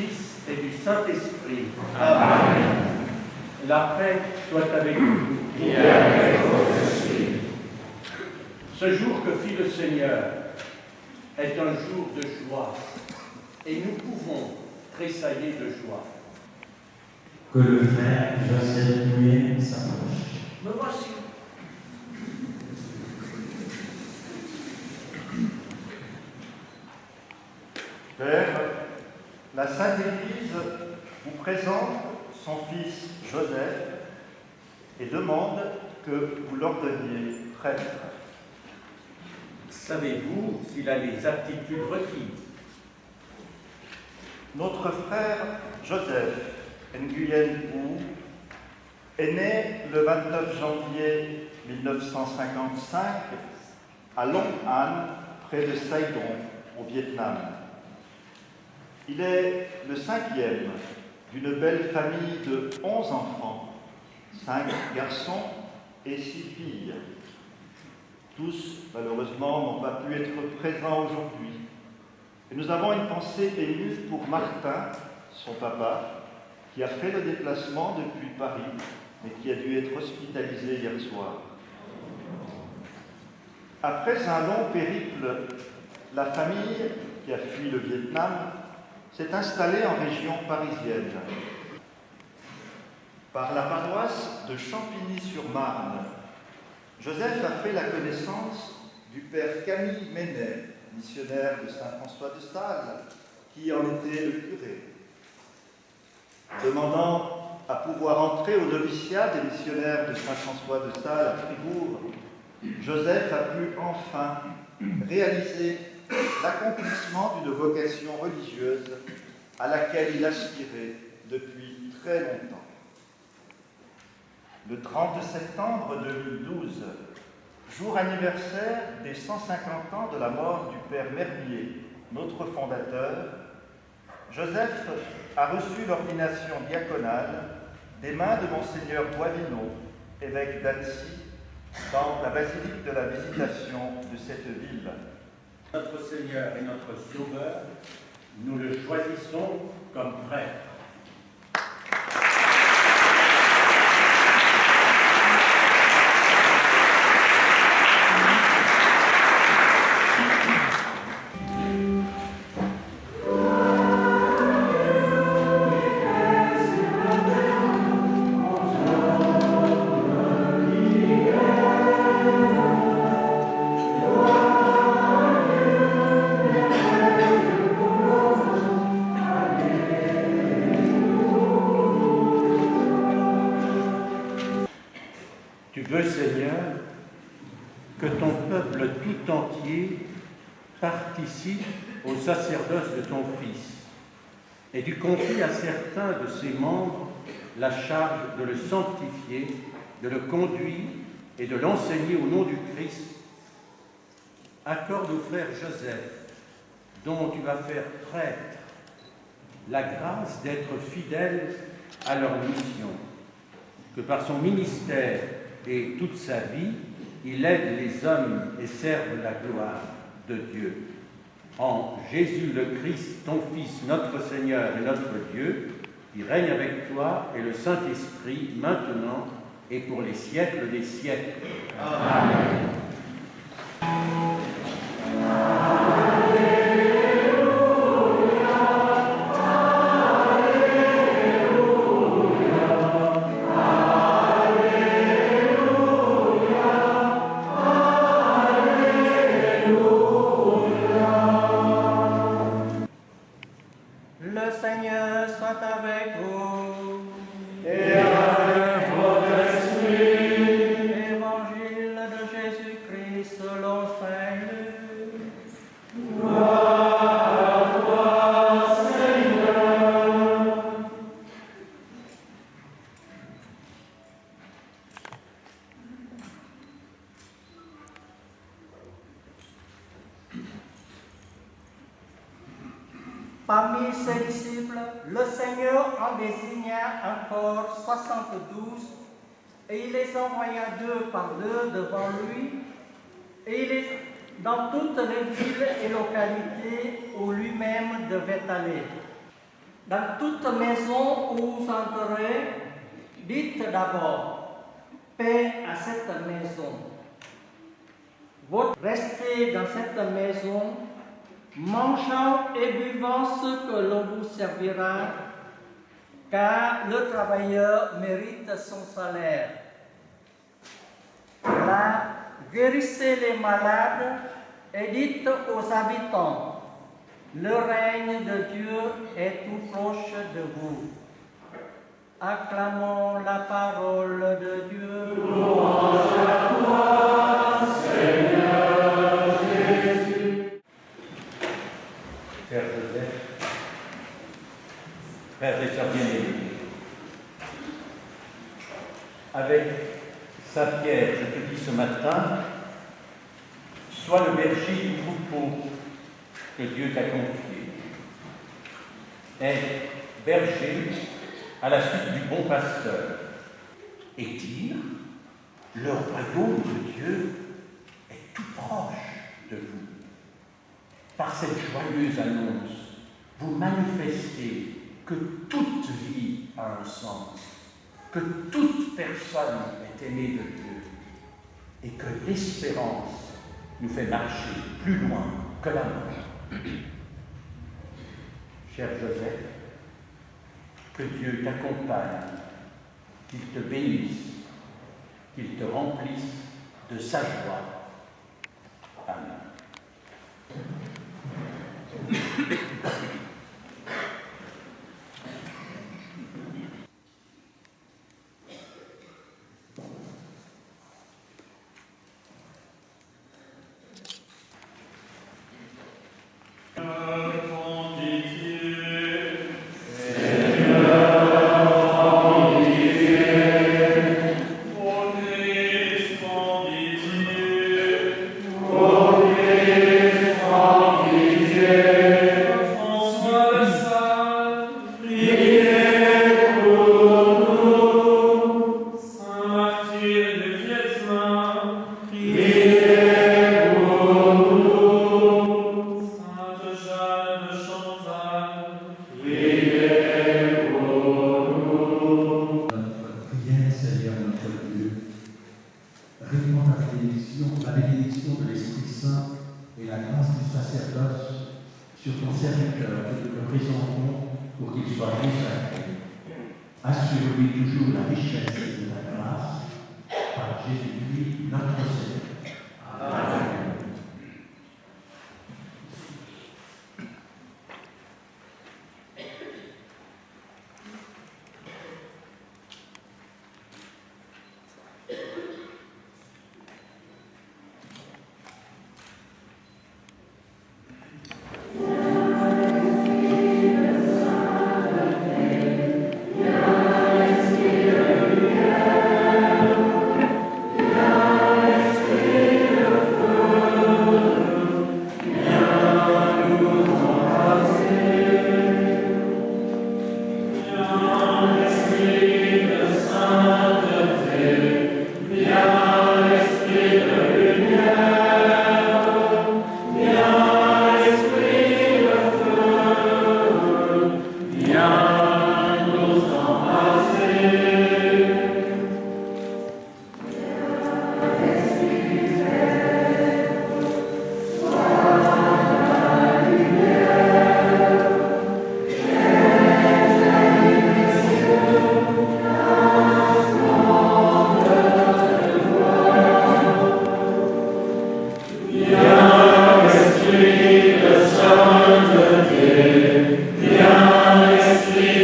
Fils et du Saint-Esprit. Amen. La paix soit avec vous. Et avec votre esprit. Ce jour que fit le Seigneur est un jour de joie, et nous pouvons tressailler de joie. Que le frère Joseph Mouillet s'approche. Me voici. Père, la Sainte Église vous présente son fils Joseph et demande que vous l'ordonniez prêtre. Savez-vous s'il a les aptitudes requises? Notre frère Joseph Nguyen Wu est né le 29 janvier 1955 à Long An, près de Saigon, au Vietnam. Il est le cinquième d'une belle famille de 11 enfants, 5 garçons et 6 filles. Tous, malheureusement, n'ont pas pu être présents aujourd'hui. Et nous avons une pensée émue pour Martin, son papa, qui a fait le déplacement depuis Paris, mais qui a dû être hospitalisé hier soir. Après un long périple, la famille, qui a fui le Vietnam, s'est installée en région parisienne. Par la paroisse de Champigny-sur-Marne, Joseph a fait la connaissance du père Camille Ménet, missionnaire de Saint-François de Sales, qui en était le curé. Demandant à pouvoir entrer au noviciat des missionnaires de Saint-François de Sales à Fribourg, Joseph a pu enfin réaliser l'accomplissement d'une vocation religieuse à laquelle il aspirait depuis très longtemps. Le 30 septembre 2012, jour anniversaire des 150 ans de la mort du père Merlier, notre fondateur, Joseph a reçu l'ordination diaconale des mains de Monseigneur Boivino, évêque d'Annecy, dans la basilique de la Visitation de cette ville. Notre Seigneur et notre Sauveur, nous le choisissons comme prêtre. Tu veux, Seigneur, que ton peuple tout entier participe au sacerdoce de ton Fils, et tu confies à certains de ses membres la charge de le sanctifier, de le conduire et de l'enseigner au nom du Christ. Accorde au frère Joseph, dont tu vas faire prêtre, la grâce d'être fidèle à leur mission, que par son ministère et toute sa vie, il aide les hommes et serve la gloire de Dieu. En Jésus le Christ, ton Fils, notre Seigneur et notre Dieu, qui règne avec toi et le Saint-Esprit, maintenant et pour les siècles des siècles. Amen. Le Seigneur soit avec vous. Et avec votre esprit. Évangile de Jésus-Christ selon Saint Luc. Gloire à toi, Seigneur. Parmi ses disciples, le Seigneur en désigna encore 72, et il les envoya 2 par 2 devant lui, dans toutes les villes et localités où lui-même devait aller. Dans toute maison où vous entrerez, dites d'abord paix à cette maison. Vous restez dans cette maison, mangeant et buvant ce que l'on vous servira, car le travailleur mérite son salaire. Là, guérissez les malades et dites aux habitants, le règne de Dieu est tout proche de vous. Acclamons la parole de Dieu. Louange à toi, Seigneur Jésus. Père Joseph, frères et sœurs bien-aimés, avec Saint Pierre, je te dis ce matin, sois le berger du troupeau que Dieu t'a confié. Aie berger à la suite du bon pasteur et dire, le royaume de Dieu est tout proche de vous. Par cette joyeuse annonce, vous manifestez que toute vie a un sens, que toute personne est aimée de Dieu et que l'espérance nous fait marcher plus loin que la mort. Cher Joseph, que Dieu t'accompagne, qu'il te bénisse, qu'il te remplisse de sa joie. Amen. La bénédiction de l'Esprit Saint et la grâce du sacerdoce sur ton serviteur que nous le présentons pour qu'il soit consacré. Assure-lui toujours la richesse de la grâce par Jésus-Christ notre Seigneur. Amen. Viens, Esprit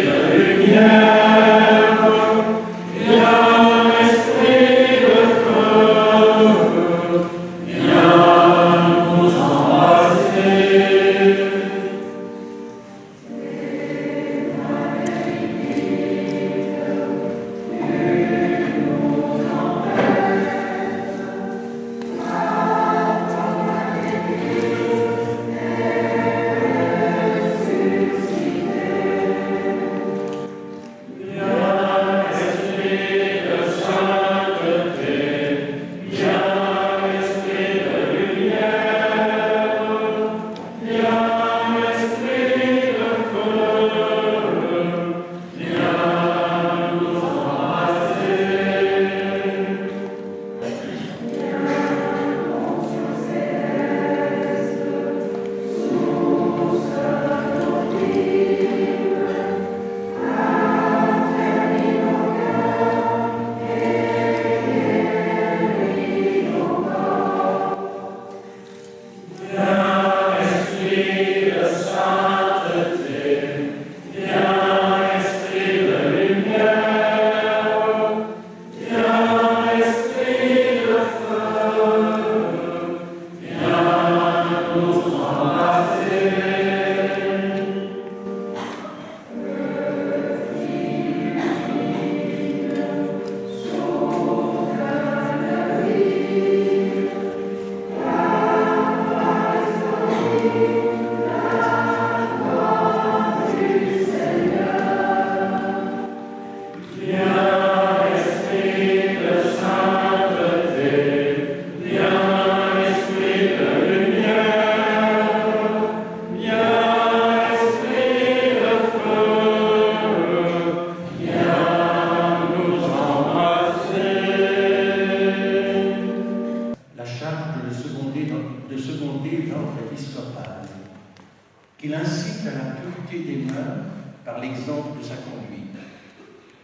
par l'exemple de sa conduite,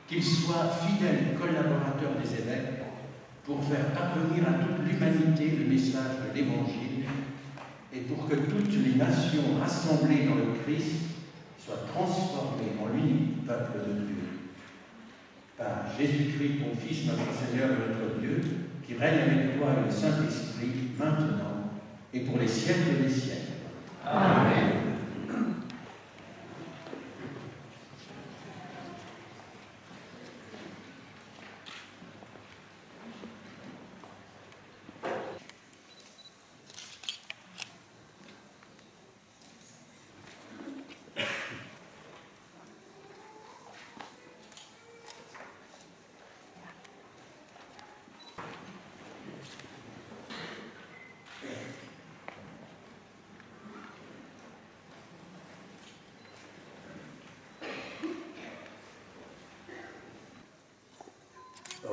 qu'il soit fidèle collaborateur des évêques pour faire parvenir à toute l'humanité le message de l'Évangile et pour que toutes les nations rassemblées dans le Christ soient transformées en l'unique peuple de Dieu. Par Jésus-Christ, ton Fils, notre Seigneur et notre Dieu, qui règne avec toi et le Saint-Esprit, maintenant et pour les siècles des siècles. Amen.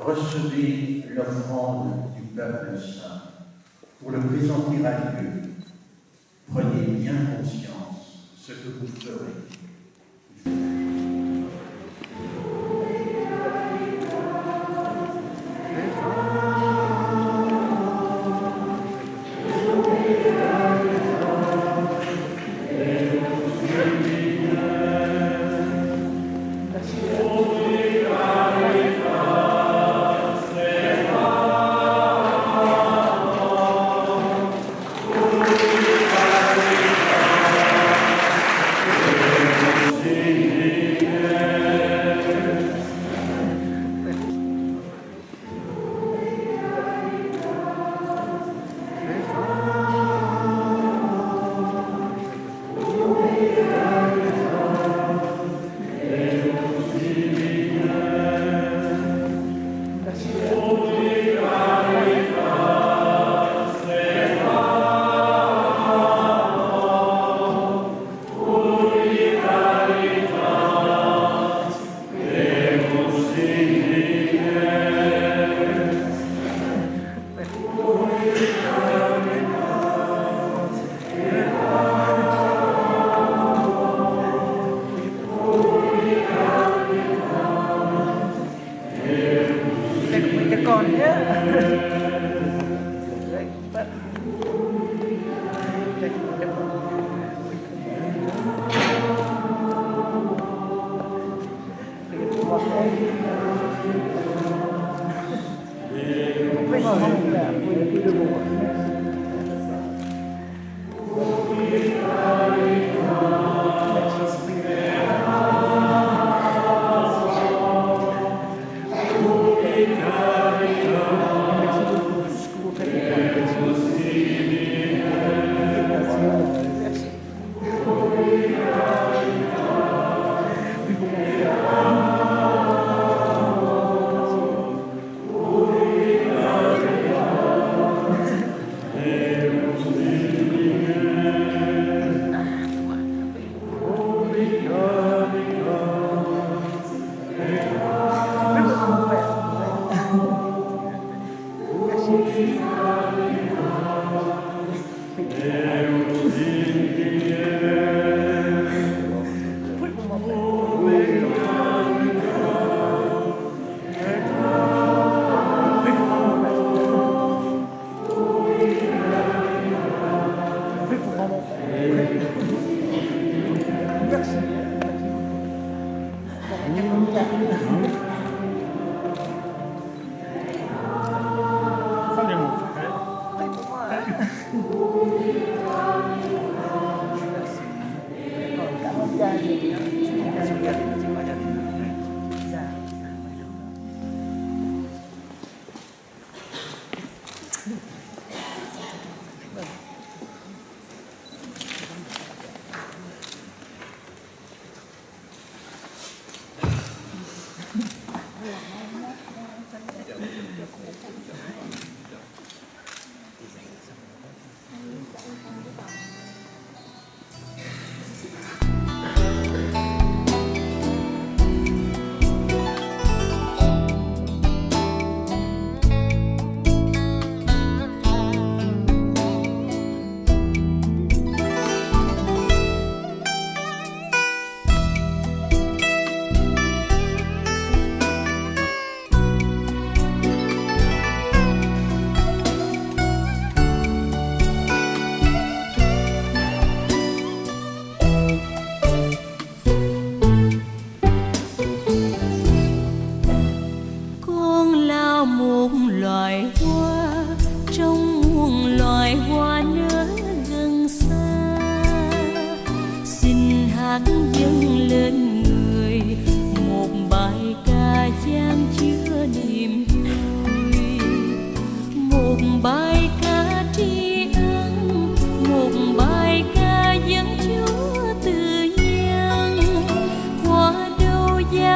Recevez l'offrande du peuple saint pour le présenter à Dieu. Prenez bien conscience ce que vous ferez.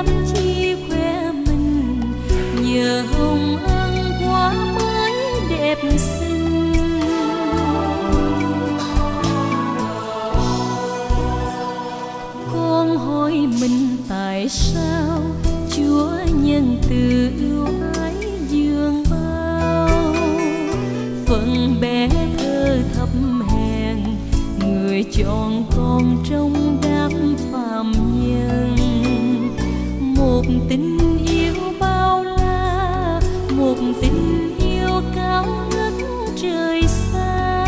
làm chi khoe mình, nhờ hồng ân quá mới đẹp xinh. Con hỏi mình tại sao Chúa nhân từ ưu ái dương bao, phận bé thơ thấp hèn người chọn con trong đám phàm nhân. Một tình yêu bao la, một tình yêu cao ngất trời xa,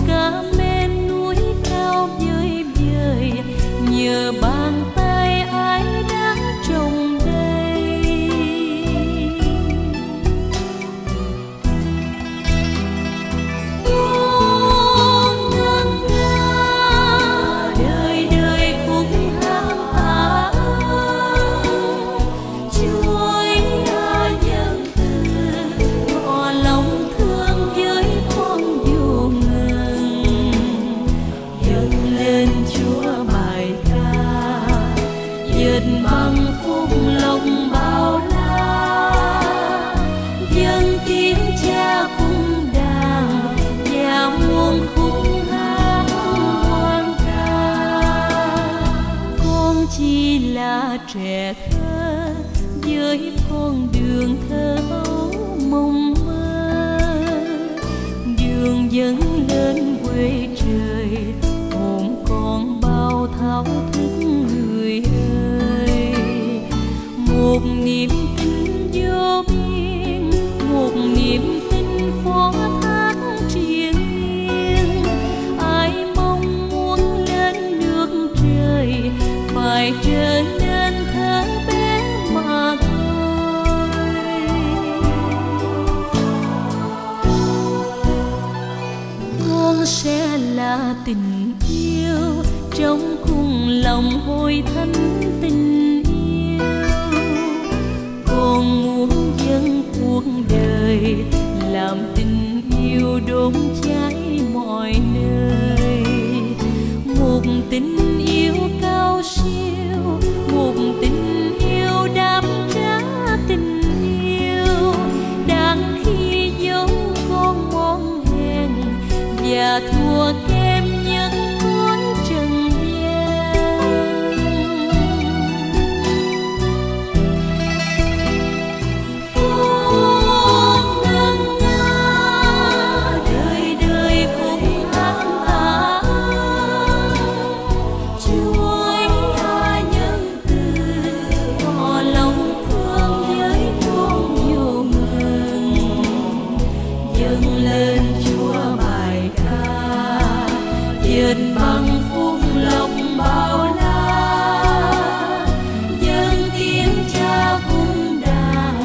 cả men núi cao vời vời, nhờ bàn tay ai đã trồng đây. Con ngân nga đời đời phúc hát tạ ơn, Chúa nhân từ tỏ lòng thương với con vô ngần. Dâng lên Chúa bài ca, dệt bằng phúc lộc bao la, dâng tiếng cha cung đàn và muôn khúc hát hoan ca. Con chỉ là trẻ thơ với con đường thơ ấu mộng mơ, đường dẫn lên quê trời, hồn con bao thao thức người ơi. Một niềm tin vô biên, một niềm tin phó thác triền miên, ai mong muốn lên nước trời phải trở nên thơ bé mà thôi. Con sẽ là tình yêu trong khung lòng hồi thánh tình yêu. Con muốn dâng cuộc đời làm tình yêu đốt cháy mọi nơi. Một tình yêu cao siêu, một tình yêu đáp trả tình yêu, đang khi giấu con mòn hèn và thua kém những cõi trần gian. Con ngân nga đời đời khúc hát tạ ơn, Chúa nhân từ tỏ lòng thương với con vô ngần. Dâng lên Chúa bài ca, dệt bằng phúc lộc bao la, dâng tiếng cha cung đàn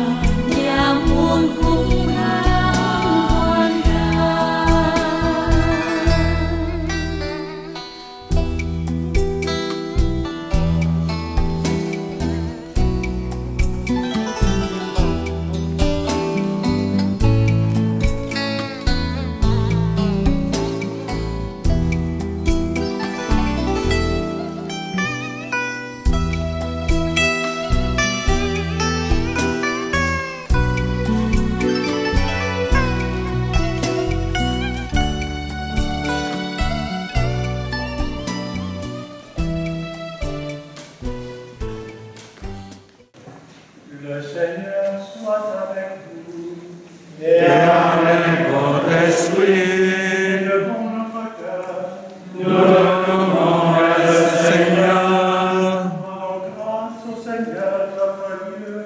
và muôn khúc hát hoan ca. Le Seigneur soit avec vous. Et avec votre esprit, Élevons notre cœur. nous donnons le Seigneur. Rendons grâce au Seigneur notre Dieu.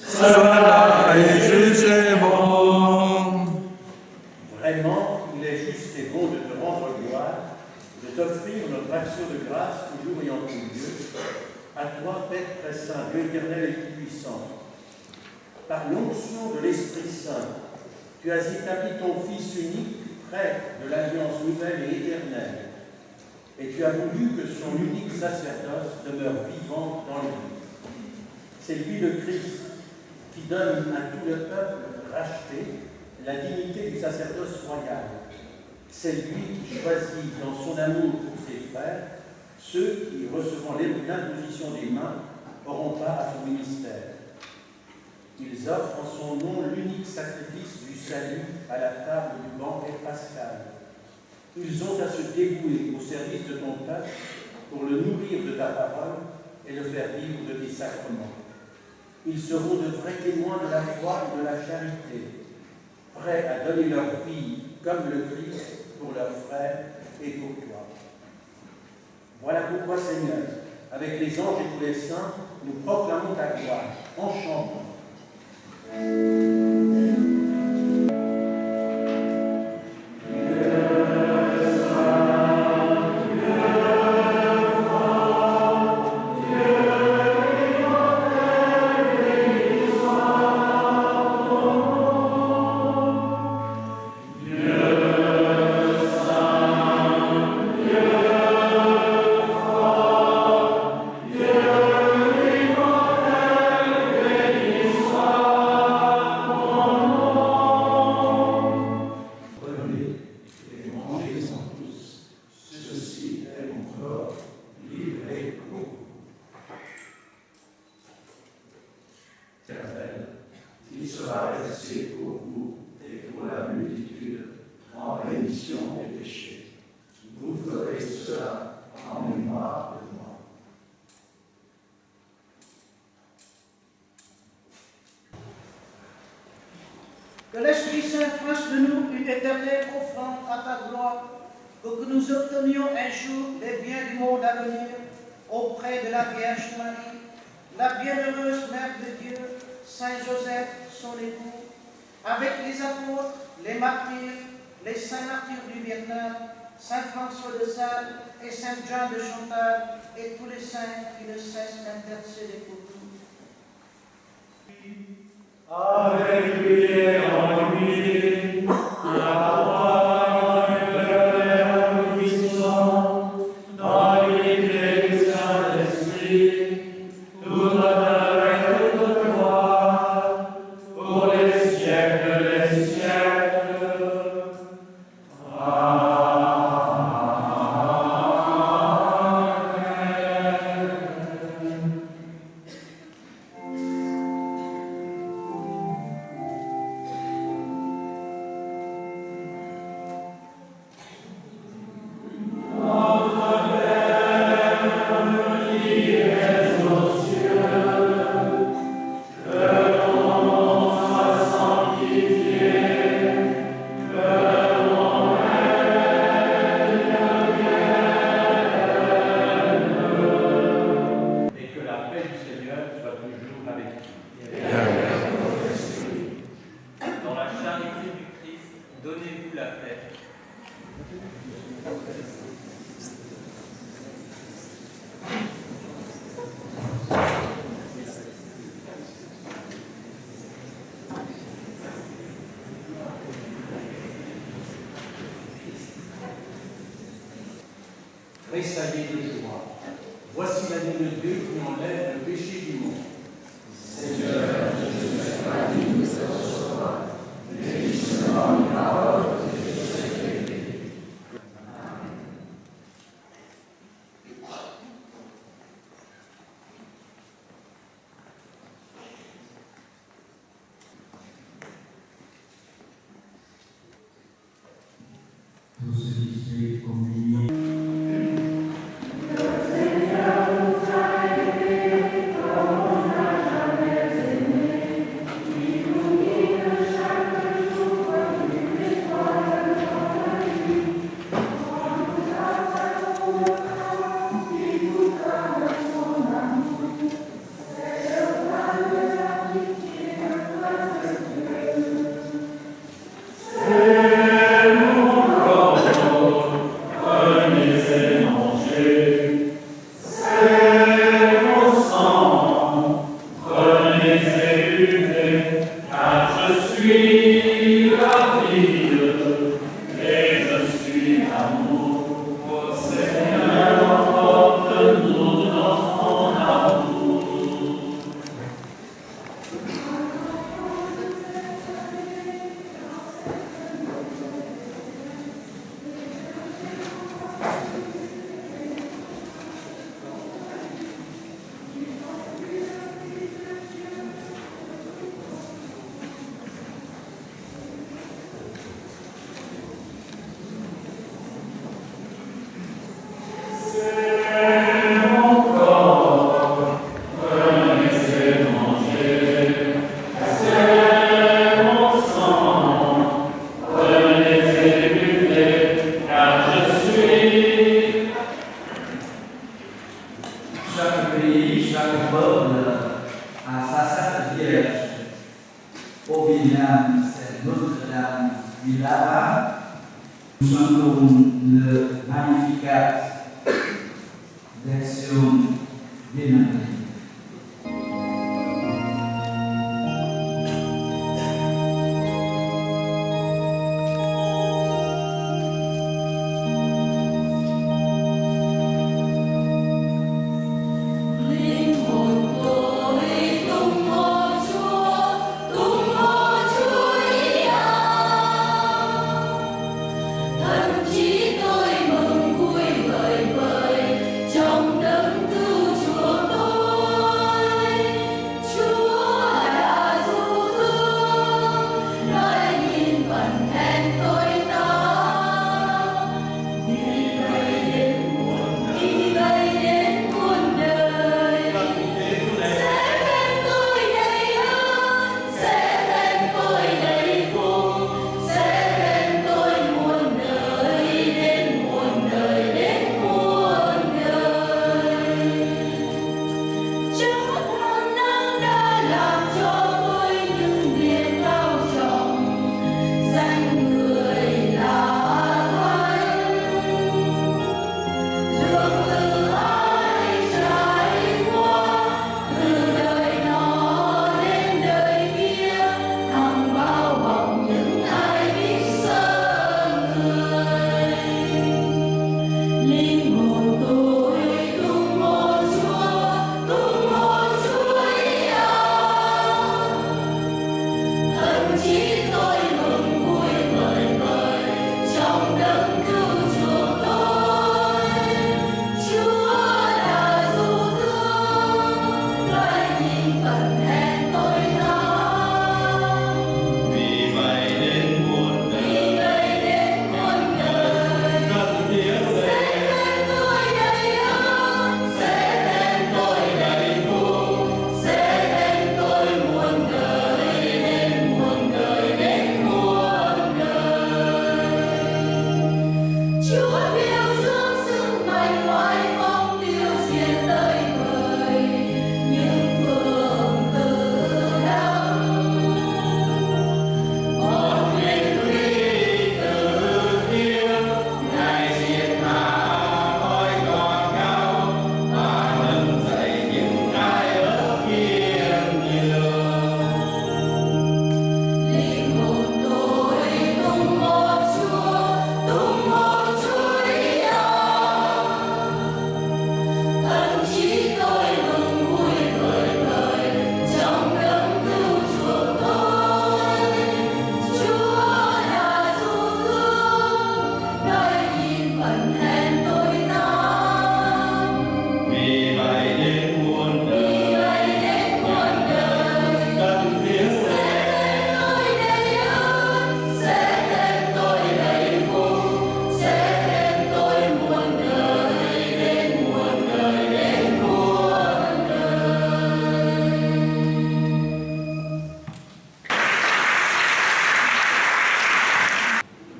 Cela est juste et bon. Vraiment, il est juste et bon de te rendre gloire, de t'offrir notre action de grâce toujours et en tout lieu, à toi, Père très saint, Dieu éternel et tout-puissant. Par l'onction de l'Esprit Saint, tu as établi ton Fils unique, prêtre de l'alliance nouvelle et éternelle, et tu as voulu que son unique sacerdoce demeure vivant dans le vie. C'est lui le Christ qui donne à tout le peuple racheté la dignité du sacerdoce royal. C'est lui qui choisit dans son amour pour ses frères ceux qui, recevant l'imposition des mains, auront part à son ministère. Ils offrent en son nom l'unique sacrifice du salut à la table du banquet pascal. Ils ont à se dévouer au service de ton peuple pour le nourrir de ta parole et le faire vivre de tes sacrements. Ils seront de vrais témoins de la foi et de la charité, prêts à donner leur vie comme le Christ pour leurs frères et pour toi. Voilà pourquoi, Seigneur, avec les anges et tous les saints, nous proclamons ta gloire en chantant. Il sera versé pour vous et pour la multitude en rémission des péchés. Vous ferez cela en mémoire de moi. Que l'Esprit Saint fasse de nous une éternelle offrande à ta gloire, pour que nous obtenions un jour les biens du monde à venir auprès de la Vierge Marie, la bienheureuse Mère de Dieu, Saint Joseph, son époux, avec les apôtres, les martyrs, les saints martyrs du Vietnam, Saint François de Sales et Saint Jean de Chantal, et tous les saints qui ne cessent d'intercéder pour nous. Avec lui et en lui, la parole de Père puissant, dans l'unité du Saint-Esprit, toute honneur et toute gloire, pour les siècles des siècles. Amen. Dans la charité du Christ, donnez-vous la paix. Tressaillez de joie. Voici l'agneau de Dieu qui enlève le péché du monde. Seigneur, je ne suis pas digne de te recevoir, mais dis seulement une parole et je serai guéri. Tous ceux qui suivent communier. Seigneur, nous accorde à sa Sainte Vierge. Au Vietnam, c'est Notre-Dame du Lara. Nous chantons le Magnificat, version vietnamienne.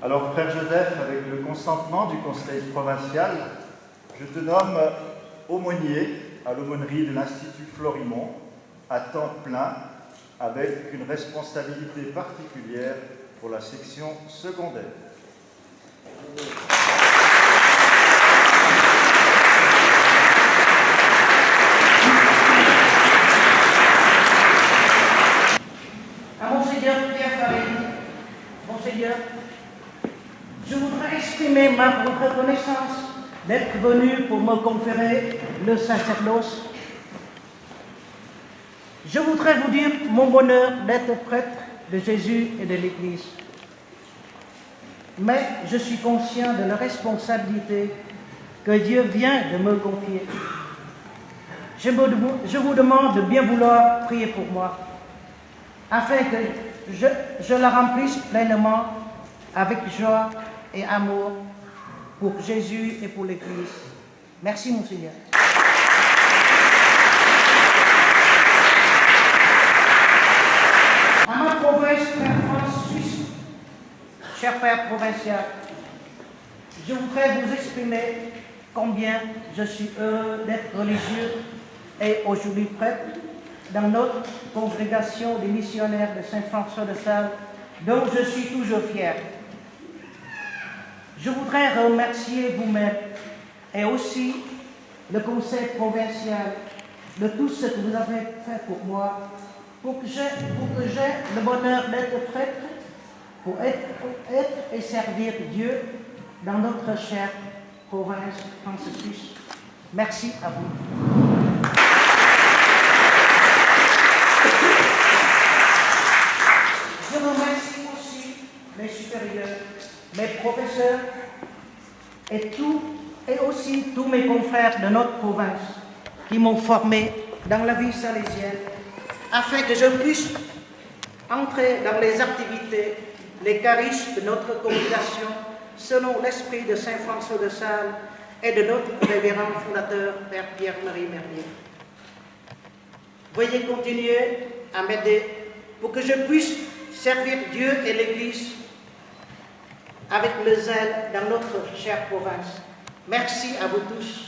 Alors, Frère Joseph, avec le consentement du Conseil provincial, je te nomme aumônier à l'aumônerie de l'Institut Florimond à temps plein, avec une responsabilité particulière pour la section secondaire. À Monseigneur Pierre Farine, Monseigneur, je voudrais exprimer ma reconnaissance d'être venu pour me conférer le sacerdoce. Je voudrais vous dire mon bonheur d'être prêtre de Jésus et de l'Église. Mais je suis conscient de la responsabilité que Dieu vient de me confier. Je vous demande de bien vouloir prier pour moi, afin que je la remplisse pleinement avec joie et amour pour Jésus et pour l'Église. Merci, Monseigneur. À ma province, Père France Suisse, cher Père provincial, je voudrais vous exprimer combien je suis heureux d'être religieux est aujourd'hui prêtre dans notre congrégation des missionnaires de Saint-François de Sales, dont je suis toujours fier. Je voudrais remercier vous-même et aussi le conseil provincial de tout ce que vous avez fait pour moi, pour que j'ai le bonheur d'être prêtre, pour être et servir Dieu dans notre chère province France-Suisse. Merci à vous. Je remercie aussi mes supérieurs, mes professeurs et aussi tous mes confrères de notre province qui m'ont formé dans la vie salésienne afin que je puisse entrer dans les activités, les charismes de notre congrégation selon l'esprit de Saint François de Sales et de notre révérend fondateur, Père Pierre-Marie Merlier. Veuillez continuer à m'aider pour que je puisse servir Dieu et l'Église avec le zèle dans notre chère province. Merci à vous tous.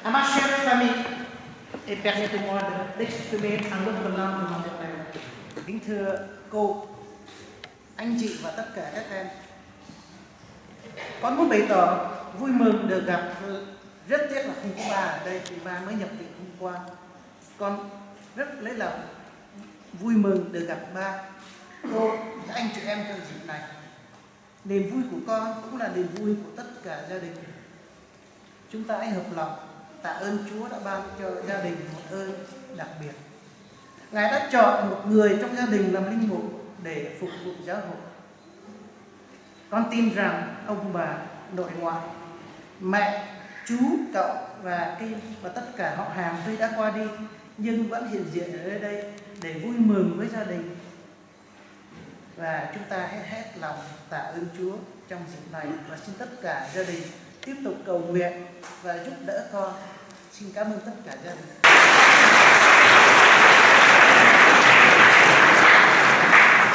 À ma chère famille, et permettez-moi d'exprimer en notre langue maternelle. Kính thưa cô, anh chị và tất cả các em, con muốn bày tỏ vui mừng được gặp. Rất tiếc là không có ba ở đây, thì ba mới nhập viện hôm qua. Con rất lấy lòng vui mừng được gặp ba, cô, các anh chị em trong dịp này. Niềm vui của con cũng là niềm vui của tất cả gia đình. Chúng ta hãy hợp lòng tạ ơn Chúa đã ban cho gia đình một ơn đặc biệt. Ngài đã chọn một người trong gia đình làm linh mục để phục vụ giáo hội. Con tin rằng ông bà, nội ngoại, mẹ, chú, cậu và Kim và tất cả họ hàng tuy đã qua đi nhưng vẫn hiện diện ở đây để vui mừng với gia đình. Và chúng ta hãy hết lòng tạ ơn Chúa trong dịp này và xin tất cả gia đình tiếp tục cầu nguyện và giúp đỡ con. Xin cảm ơn tất cả gia đình.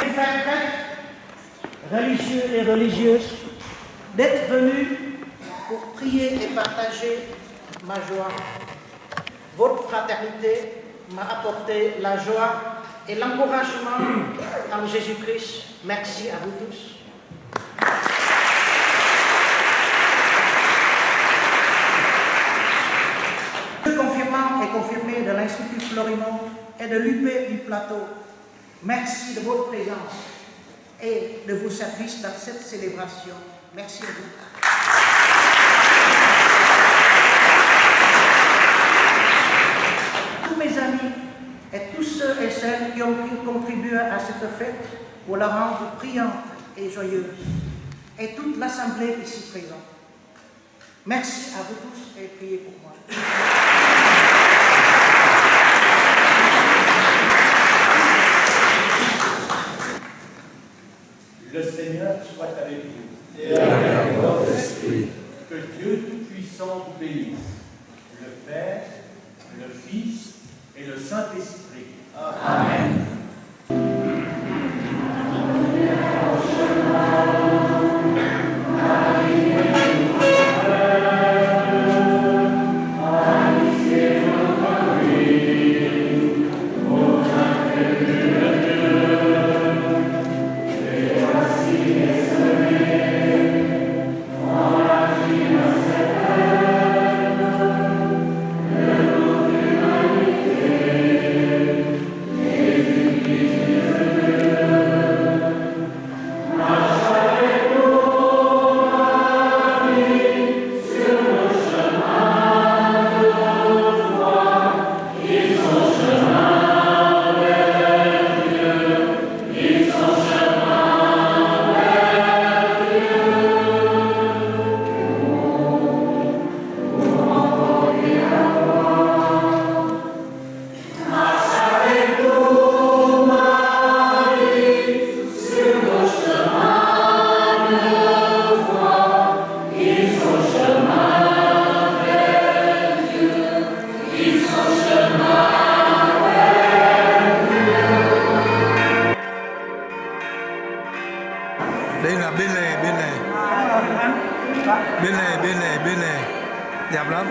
Les frères religieux et religieuses d'être venus pour prier et partager ma joie. Votre fraternité m'a apporté la joie et l'encouragement en Jésus-Christ. Merci à vous tous. Le confirmant et confirmé de l'Institut Florimond et de l'UP du Plateau, merci de votre présence et de vos services dans cette célébration. Merci à vous. Tous mes amis et tous ceux et celles qui ont pu contribuer à cette fête pour la rendre brillante et joyeuse, et toute l'Assemblée ici présente. Merci à vous tous et priez pour moi. Le Seigneur soit avec vous. Et avec votre esprit. Que Dieu Tout-Puissant vous bénisse, le Père, le Fils et le Saint-Esprit. Amen. Merci, Bên này. Đẹp lắm.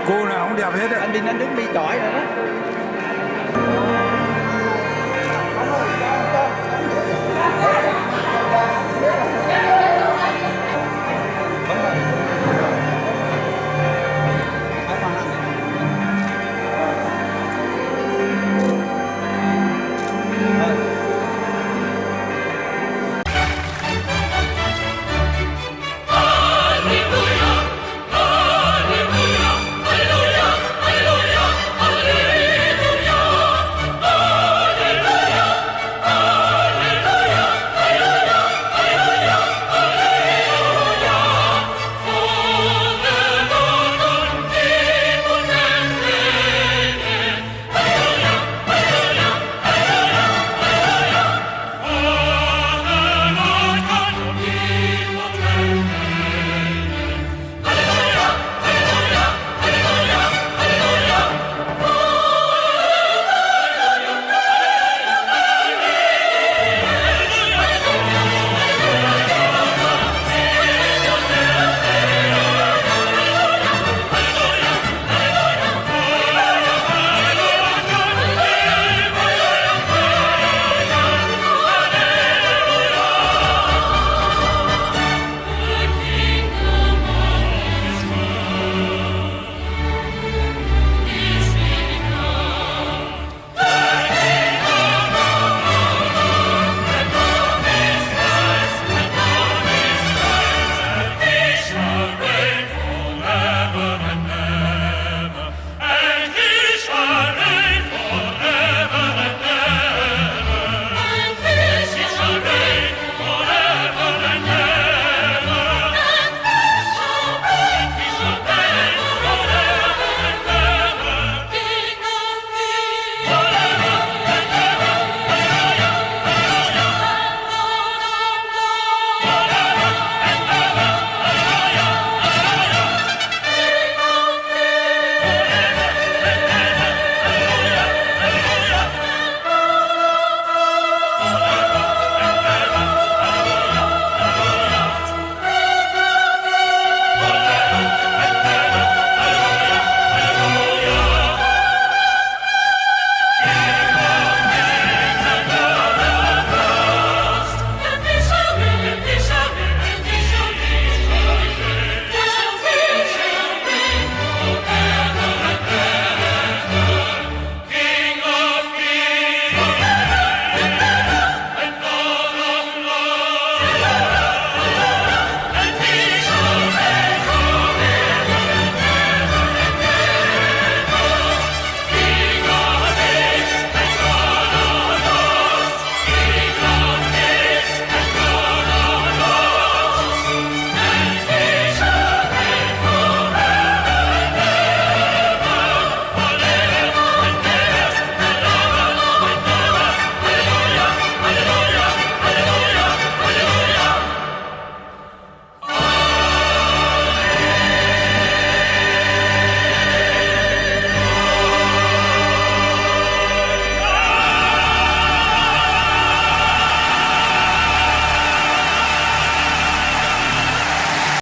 Cô nào cũng đẹp hết ạ. Anh Vinh anh đứng đi chọi rồi đó.